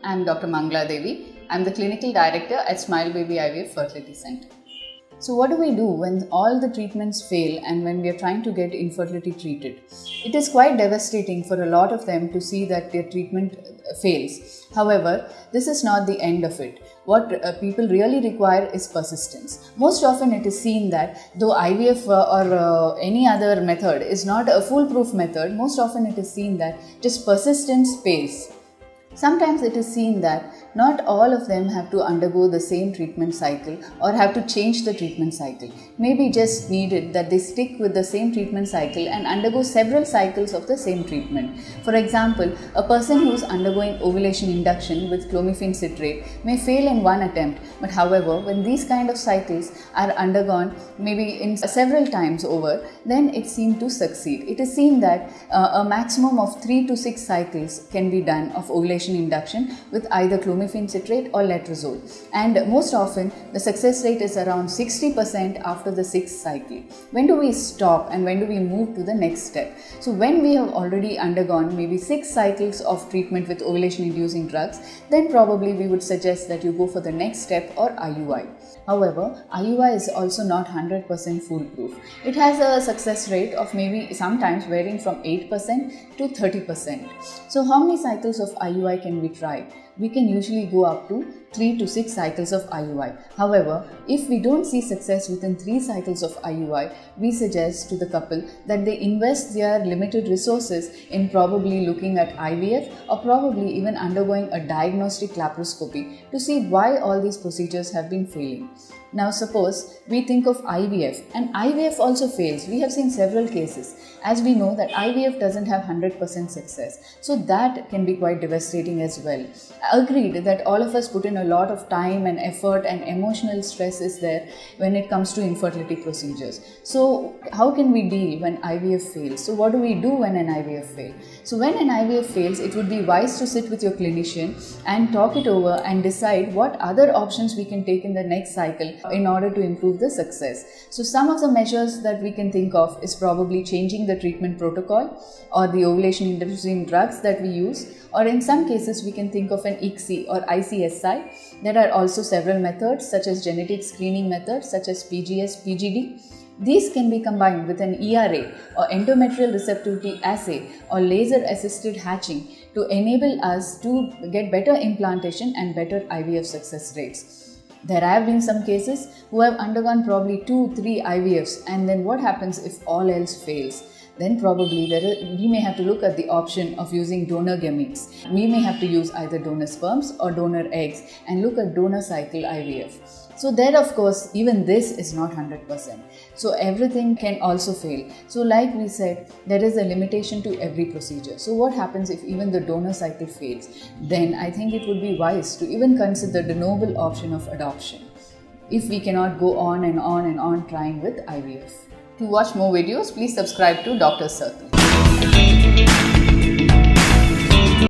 I'm Dr. Mangala Devi. I'm the Clinical Director at Smile Baby IVF Fertility Center. So what do we do when all the treatments fail and when we are trying to get infertility treated? It is quite devastating for a lot of them to see that their treatment fails. However, this is not the end of it. What people really require is persistence. Most often it is seen that though IVF or any other method is not a foolproof method, most often it is seen that just persistence pays. Sometimes it is seen that not all of them have to undergo the same treatment cycle or have to change the treatment cycle. Maybe just needed that they stick with the same treatment cycle and undergo several cycles of the same treatment. For example, a person who is undergoing ovulation induction with clomiphene citrate may fail in one attempt, but however, when these kind of cycles are undergone maybe in several times over, then it seems to succeed. It is seen that a maximum of 3 to 6 cycles can be done of ovulation induction with either clomiphene citrate or letrozole, and most often the success rate is around 60% after the 6th cycle. When do we stop and when do we move to the next step? So when we have already undergone maybe 6 cycles of treatment with ovulation-inducing drugs, then probably we would suggest that you go for the next step or IUI. However, IUI is also not 100% foolproof. It has a success rate of maybe sometimes varying from 8% to 30%. So how many cycles of IUI can we try? We can usually go up to 3 to 6 cycles of IUI. However, if we don't see success within 3 cycles of IUI, we suggest to the couple that they invest their limited resources in probably looking at IVF or probably even undergoing a diagnostic laparoscopy to see why all these procedures have been failing. Now suppose we think of IVF and IVF also fails. We have seen several cases. As we know that IVF doesn't have 100% success. So that can be quite devastating as well. Agreed that all of us put in a lot of time and effort and emotional stress is there when it comes to infertility procedures. So how can we deal when IVF fails? So what do we do when an IVF fails? So when an IVF fails, it would be wise to sit with your clinician and talk it over and decide what other options we can take in the next cycle in order to improve the success. So some of the measures that we can think of is probably changing the treatment protocol or the ovulation-inducing drugs that we use, or in some cases we can think of an ICSI or ICSI. There are also several methods such as genetic screening methods such as PGS, PGD. These can be combined with an ERA or endometrial receptivity assay or laser assisted hatching to enable us to get better implantation and better IVF success rates. There have been some cases who have undergone probably 2-3 IVFs, and then what happens if all else fails? Then probably we may have to look at the option of using donor gametes. We may have to use either donor sperms or donor eggs and look at donor cycle IVF. So there, of course, even this is not 100%. So everything can also fail. So like we said, there is a limitation to every procedure. So what happens if even the donor cycle fails? Then I think it would be wise to even consider the noble option of adoption if we cannot go on and on and on trying with IVF. To watch more videos, please subscribe to Doctor's Circle.